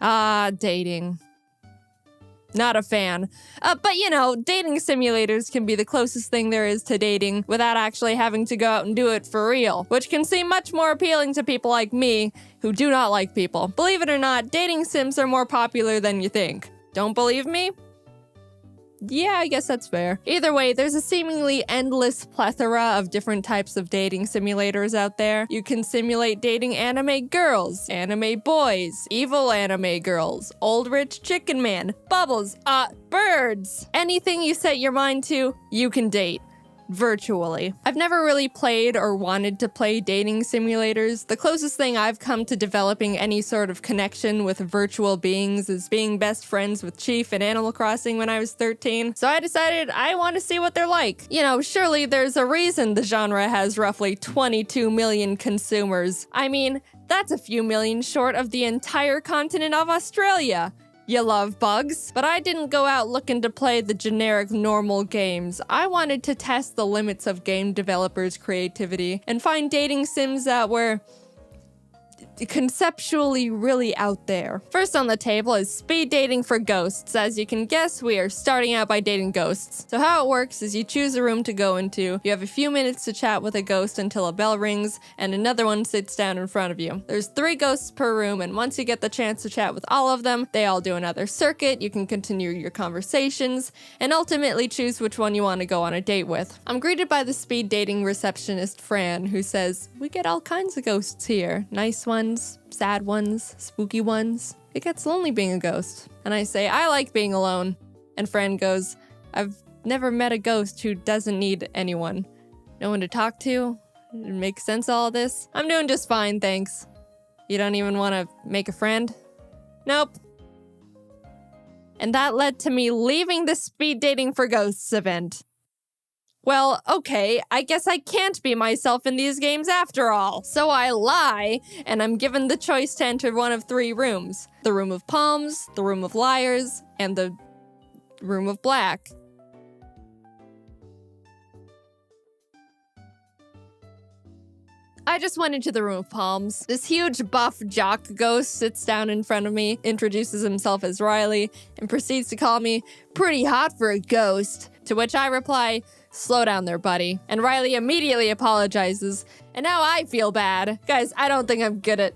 Dating. Not a fan. But you know, dating simulators can be the closest thing there is to dating without actually having to go out and do it for real, which can seem much more appealing to people like me who do not like people. Believe it or not, dating sims are more popular than you think. Don't believe me? Yeah, I guess that's fair. Either way, there's a seemingly endless plethora of different types of dating simulators out there. You can simulate dating anime girls, anime boys, evil anime girls, old rich chicken man, bubbles, birds. Anything you set your mind to, you can date. Virtually. I've never really played or wanted to play dating simulators. The closest thing I've come to developing any sort of connection with virtual beings is being best friends with Chief in Animal Crossing when I was 13. So I decided I want to see what they're like. You know, surely there's a reason the genre has roughly 22 million consumers. I mean, that's a few million short of the entire continent of Australia. You love bugs. But I didn't go out looking to play the generic normal games. I wanted to test the limits of game developers' creativity and find dating sims that were conceptually really out there. First on the table is speed dating for ghosts. As you can guess, we are starting out by dating ghosts. So how it works is you choose a room to go into, you have a few minutes to chat with a ghost until a bell rings, and another one sits down in front of you. There's 3 ghosts per room, and once you get the chance to chat with all of them, they all do another circuit, you can continue your conversations, and ultimately choose which one you want to go on a date with. I'm greeted by the speed dating receptionist Fran, who says, "We get all kinds of ghosts here. Nice ones, sad ones, spooky ones. It gets lonely being a ghost." And I say, "I like being alone." And Fran goes, "I've never met a ghost who doesn't need anyone. No one to talk to? It makes sense all this? I'm doing just fine, thanks. You don't even want to make a friend?" Nope. And that led to me leaving the speed dating for ghosts event. Well, okay, I guess I can't be myself in these games after all. So I lie, and I'm given the choice to enter one of 3 rooms. The room of palms, the room of liars, and the room of black. I just went into the room of palms. This huge buff jock ghost sits down in front of me, introduces himself as Riley, and proceeds to call me pretty hot for a ghost. To which I reply, "Slow down there, buddy." And Riley immediately apologizes, and now I feel bad. Guys, I don't think I'm good at...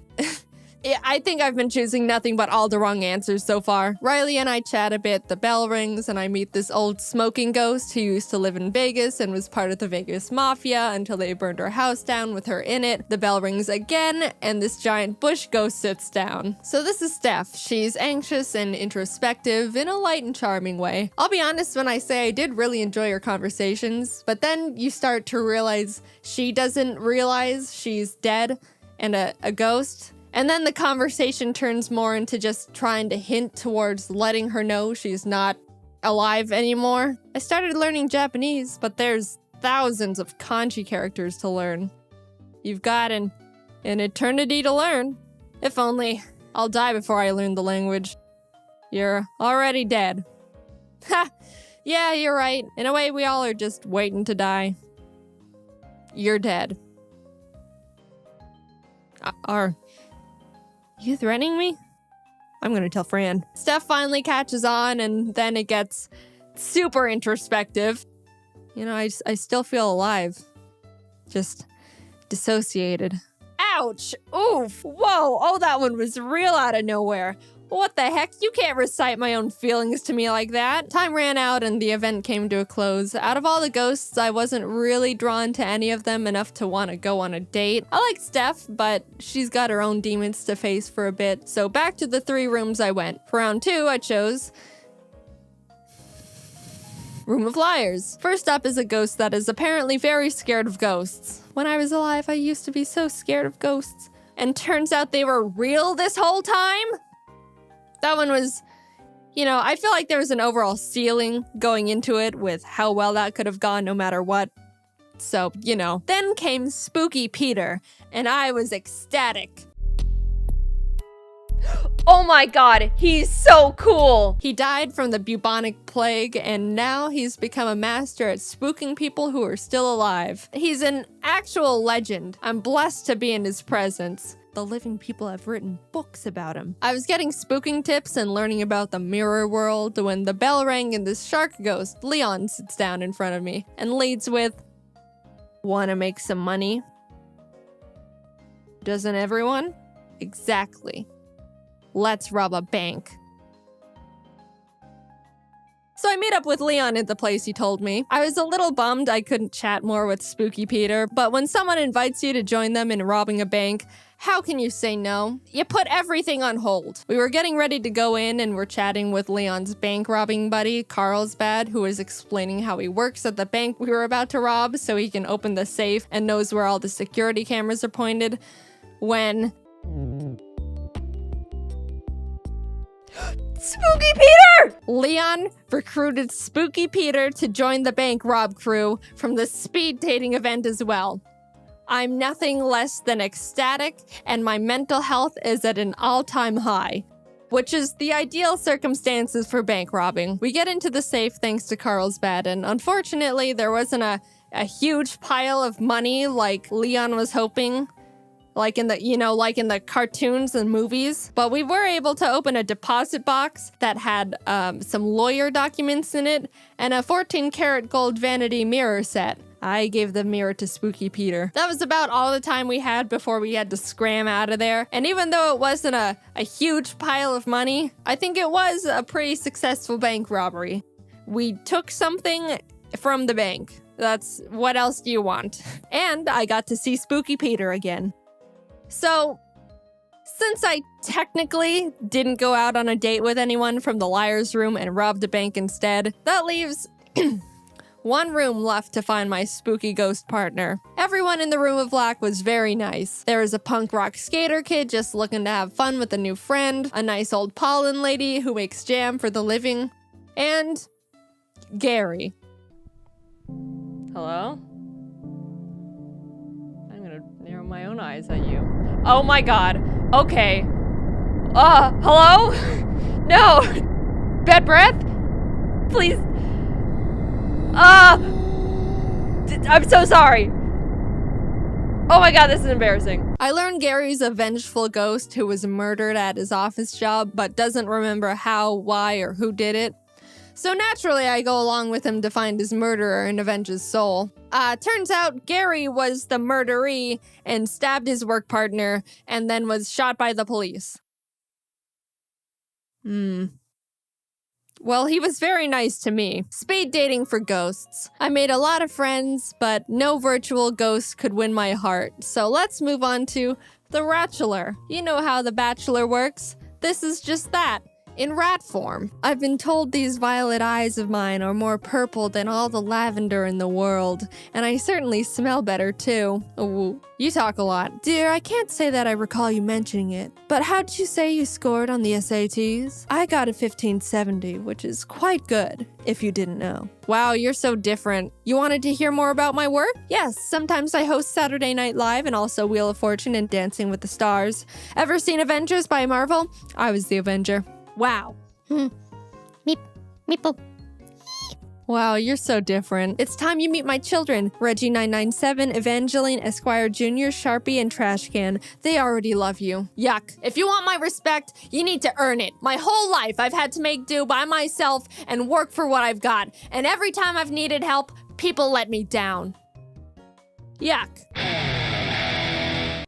I think I've been choosing nothing but all the wrong answers so far. Riley and I chat a bit, the bell rings, and I meet this old smoking ghost who used to live in Vegas and was part of the Vegas Mafia until they burned her house down with her in it. The bell rings again, and this giant bush ghost sits down. So this is Steph. She's anxious and introspective in a light and charming way. I'll be honest when I say I did really enjoy her conversations, but then you start to realize she doesn't realize she's dead and a ghost. And then the conversation turns more into just trying to hint towards letting her know she's not alive anymore. I started learning Japanese, but there's thousands of kanji characters to learn. You've got an eternity to learn. If only. I'll die before I learn the language. You're already dead. Ha! Yeah, you're right. In a way, we all are just waiting to die. You're dead. Are you threatening me? I'm gonna tell Fran. Steph finally catches on, and then it gets super introspective. You know, I still feel alive. Just dissociated. Ouch! Oof! Whoa! Oh, that one was real out of nowhere. What the heck? You can't recite my own feelings to me like that. Time ran out and the event came to a close. Out of all the ghosts, I wasn't really drawn to any of them enough to want to go on a date. I like Steph, but she's got her own demons to face for a bit. So back to the 3 rooms I went. For round 2, I chose Room of Liars. First up is a ghost that is apparently very scared of ghosts. When I was alive, I used to be so scared of ghosts. And turns out they were real this whole time? That one was, you know, I feel like there was an overall ceiling going into it with how well that could have gone no matter what. So, you know. Then came Spooky Peter, and I was ecstatic. Oh my god, he's so cool! He died from the bubonic plague, and now he's become a master at spooking people who are still alive. He's an actual legend. I'm blessed to be in his presence. The living people have written books about him. I was getting spooking tips and learning about the mirror world when the bell rang and this shark ghost, Leon, sits down in front of me and leads with, "Wanna make some money? Doesn't everyone? Exactly. Let's rob a bank." So I meet up with Leon at the place he told me. I was a little bummed I couldn't chat more with Spooky Peter, but when someone invites you to join them in robbing a bank, how can you say no? You put everything on hold. We were getting ready to go in and were chatting with Leon's bank robbing buddy, Carlsbad, who was explaining how he works at the bank we were about to rob so he can open the safe and knows where all the security cameras are pointed, when... Spooky Peter! Leon recruited Spooky Peter to join the bank rob crew from the speed dating event as well. I'm nothing less than ecstatic, and my mental health is at an all-time high, which is the ideal circumstances for bank robbing. We get into the safe thanks to Carlsbad, and unfortunately there wasn't a huge pile of money like Leon was hoping. Like in the cartoons and movies. But we were able to open a deposit box that had some lawyer documents in it and a 14-karat gold vanity mirror set. I gave the mirror to Spooky Peter. That was about all the time we had before we had to scram out of there. And even though it wasn't a huge pile of money, I think it was a pretty successful bank robbery. We took something from the bank. That's what else do you want? And I got to see Spooky Peter again. So, since I technically didn't go out on a date with anyone from the liar's room and robbed a bank instead, that leaves one room left to find my spooky ghost partner. Everyone in the room of black was very nice. There was a punk rock skater kid just looking to have fun with a new friend, a nice old pollen lady who makes jam for the living, and Gary. Hello? Narrow my own eyes at you. Oh my god. Okay. Hello? No. Bad breath? Please. I'm so sorry. Oh my god, this is embarrassing. I learned Gary's a vengeful ghost who was murdered at his office job, but doesn't remember how, why, or who did it. So naturally, I go along with him to find his murderer and avenge his soul. Turns out Gary was the murderee and stabbed his work partner and then was shot by the police. Well, he was very nice to me. Speed dating for ghosts. I made a lot of friends, but no virtual ghost could win my heart. So let's move on to The Bachelor. You know how The Bachelor works. This is just that. In rat form. I've been told these violet eyes of mine are more purple than all the lavender in the world, and I certainly smell better too. Ooh, you talk a lot. Dear, I can't say that I recall you mentioning it, but how'd you say you scored on the SATs? I got a 1570, which is quite good, if you didn't know. Wow, you're so different. You wanted to hear more about my work? Yes, sometimes I host Saturday Night Live and also Wheel of Fortune and Dancing with the Stars. Ever seen Avengers by Marvel? I was the Avenger. Wow. Meep. Meeple. Wow, you're so different. It's time you meet my children. Reggie997, Evangeline, Esquire Jr., Sharpie, and Trashcan. They already love you. Yuck. If you want my respect, you need to earn it. My whole life, I've had to make do by myself and work for what I've got. And every time I've needed help, people let me down. Yuck.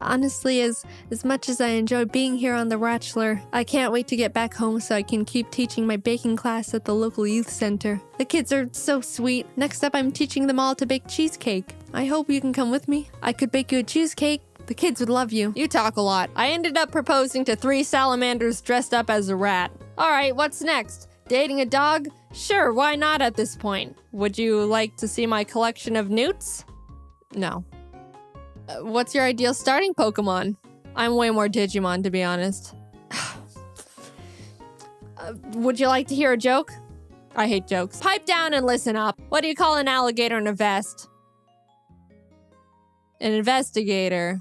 Honestly, as much as I enjoy being here on The Bachelor, I can't wait to get back home so I can keep teaching my baking class at the local youth center. The kids are so sweet. Next up, I'm teaching them all to bake cheesecake. I hope you can come with me. I could bake you a cheesecake. The kids would love you. You talk a lot. I ended up proposing to 3 salamanders dressed up as a rat. Alright, what's next? Dating a dog? Sure, why not at this point? Would you like to see my collection of newts? No. What's your ideal starting Pokemon? I'm way more Digimon, to be honest. Would you like to hear a joke? I hate jokes. Pipe down and listen up. What do you call an alligator in a vest? An investigator.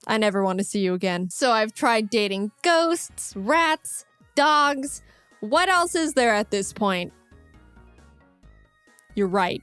I never want to see you again. So I've tried dating ghosts, rats, dogs. What else is there at this point? You're right.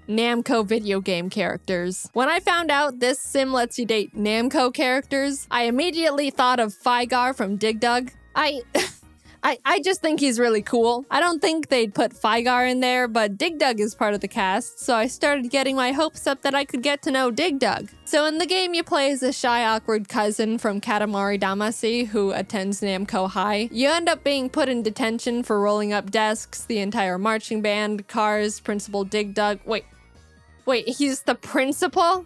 Namco video game characters. When I found out this sim lets you date Namco characters, I immediately thought of Fygar from Dig Dug. I just think he's really cool. I don't think they'd put Fygar in there, but Dig Dug is part of the cast, so I started getting my hopes up that I could get to know Dig Dug. So in the game, you play as a shy, awkward cousin from Katamari Damacy who attends Namco High. You end up being put in detention for rolling up desks, the entire marching band, cars, Principal Dig Dug. Wait, he's the principal?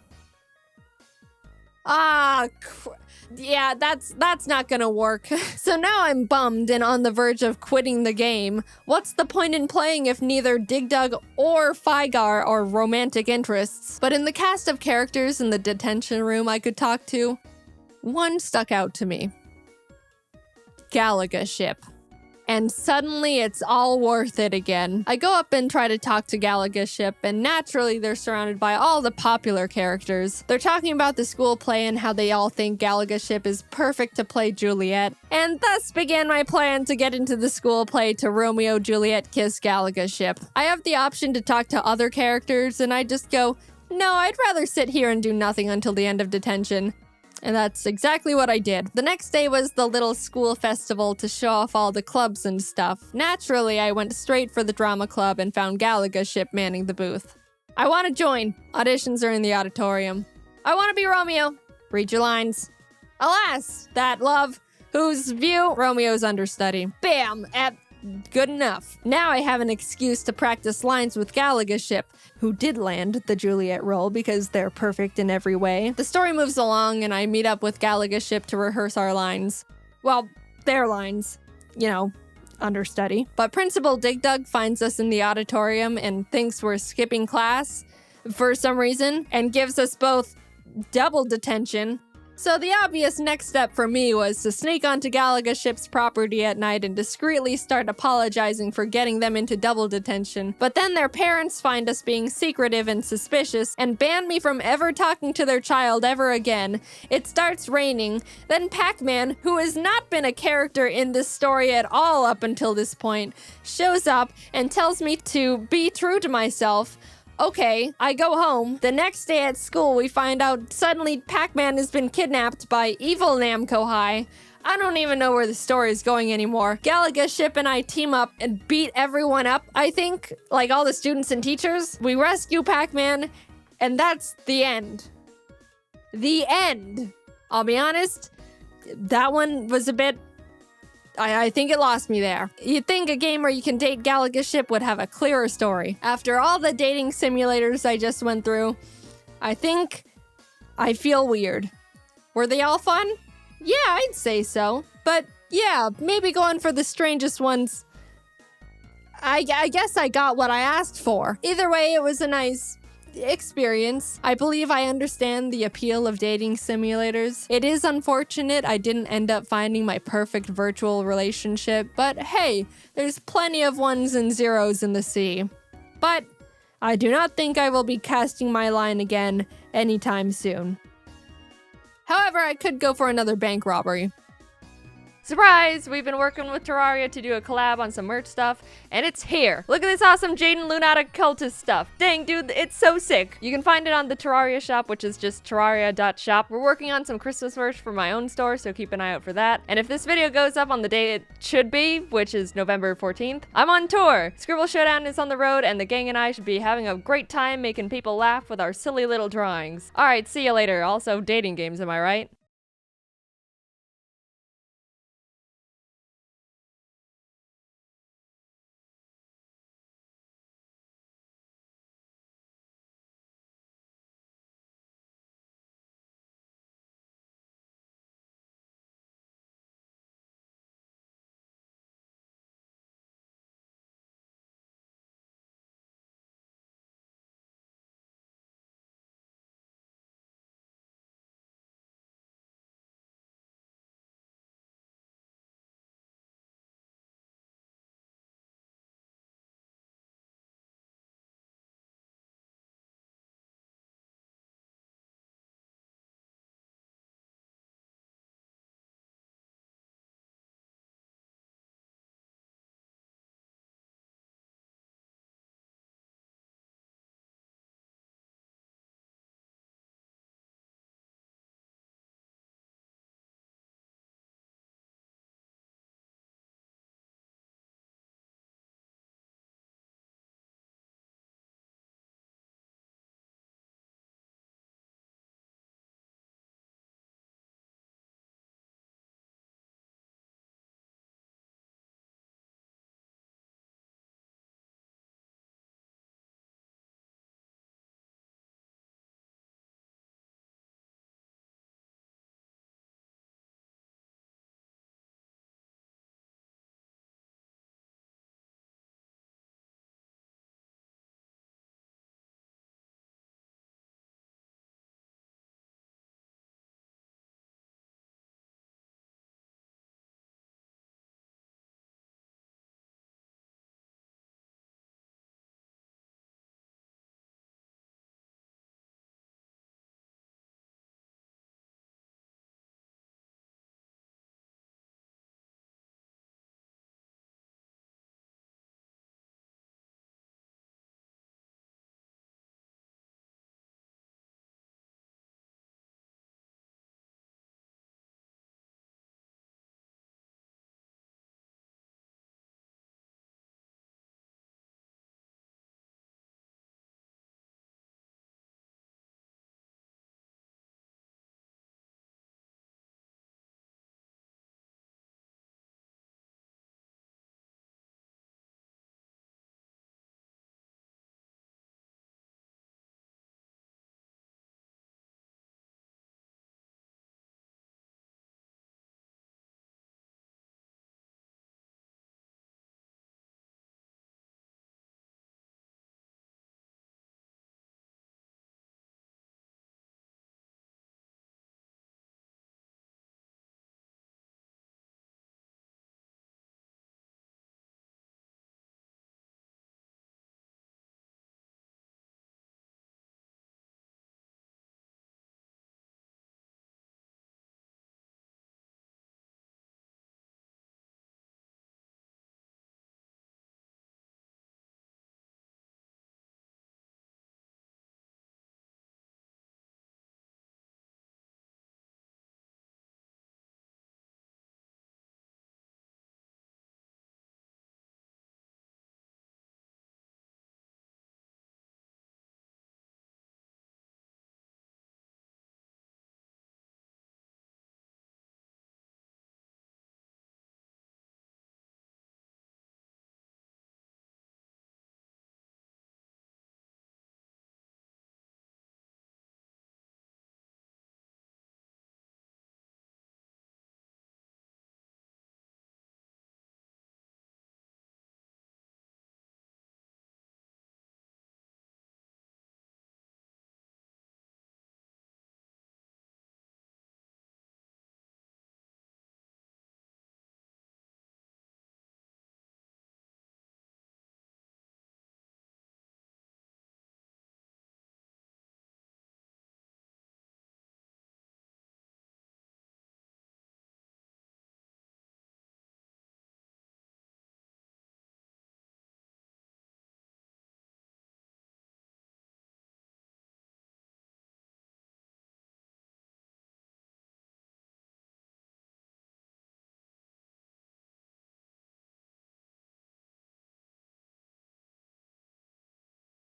Yeah, that's not gonna work. So now I'm bummed and on the verge of quitting the game. What's the point in playing if neither Dig Dug or Fygar are romantic interests? But in the cast of characters in the detention room I could talk to, one stuck out to me. Galaga Ship. And suddenly it's all worth it again. I go up and try to talk to Galaga Ship, and naturally they're surrounded by all the popular characters. They're talking about the school play and how they all think Galaga Ship is perfect to play Juliet, and thus began my plan to get into the school play to Romeo Juliet kiss Galaga Ship. I have the option to talk to other characters, and I just go, no, I'd rather sit here and do nothing until the end of detention. And that's exactly what I did. The next day was the little school festival to show off all the clubs and stuff. Naturally, I went straight for the drama club and found Galaga Ship manning the booth. I want to join. Auditions are in the auditorium. I want to be Romeo. Read your lines. Alas, that love, whose view Romeo's understudy. Bam! Good enough. Now I have an excuse to practice lines with Galaga Ship, who did land the Juliet role because they're perfect in every way. The story moves along and I meet up with Galaga Ship to rehearse our lines. Well, their lines. You know, understudy. But Principal Dig Dug finds us in the auditorium and thinks we're skipping class for some reason and gives us both double detention. So the obvious next step for me was to sneak onto Galaga Ship's property at night and discreetly start apologizing for getting them into double detention. But then their parents find us being secretive and suspicious and ban me from ever talking to their child ever again. It starts raining. Then Pac-Man, who has not been a character in this story at all up until this point, shows up and tells me to be true to myself. Okay, I go home. The next day at school, we find out suddenly Pac-Man has been kidnapped by evil Namco High. I don't even know where the story is going anymore. Galaga Ship and I team up and beat everyone up, I think. Like all the students and teachers. We rescue Pac-Man, and that's the end. The end. I'll be honest, that one was a bit... I think it lost me there. You'd think a game where you can date Galaga Ship would have a clearer story. After all the dating simulators I just went through, I think I feel weird. Were they all fun? Yeah, I'd say so. But yeah, maybe going for the strangest ones. I guess I got what I asked for. Either way, it was a nice experience. I believe I understand the appeal of dating simulators. It is unfortunate I didn't end up finding my perfect virtual relationship, but hey, there's plenty of ones and zeros in the sea. But I do not think I will be casting my line again anytime soon. However, I could go for another bank robbery. Surprise! We've been working with Terraria to do a collab on some merch stuff, and it's here! Look at this awesome Jaiden Lunata cultist stuff! Dang, dude, it's so sick! You can find it on the Terraria shop, which is just terraria.shop. We're working on some Christmas merch for my own store, so keep an eye out for that. And if this video goes up on the day it should be, which is November 14th, I'm on tour! Scribble Showdown is on the road, and the gang and I should be having a great time making people laugh with our silly little drawings. Alright, see you later. Also, dating games, am I right?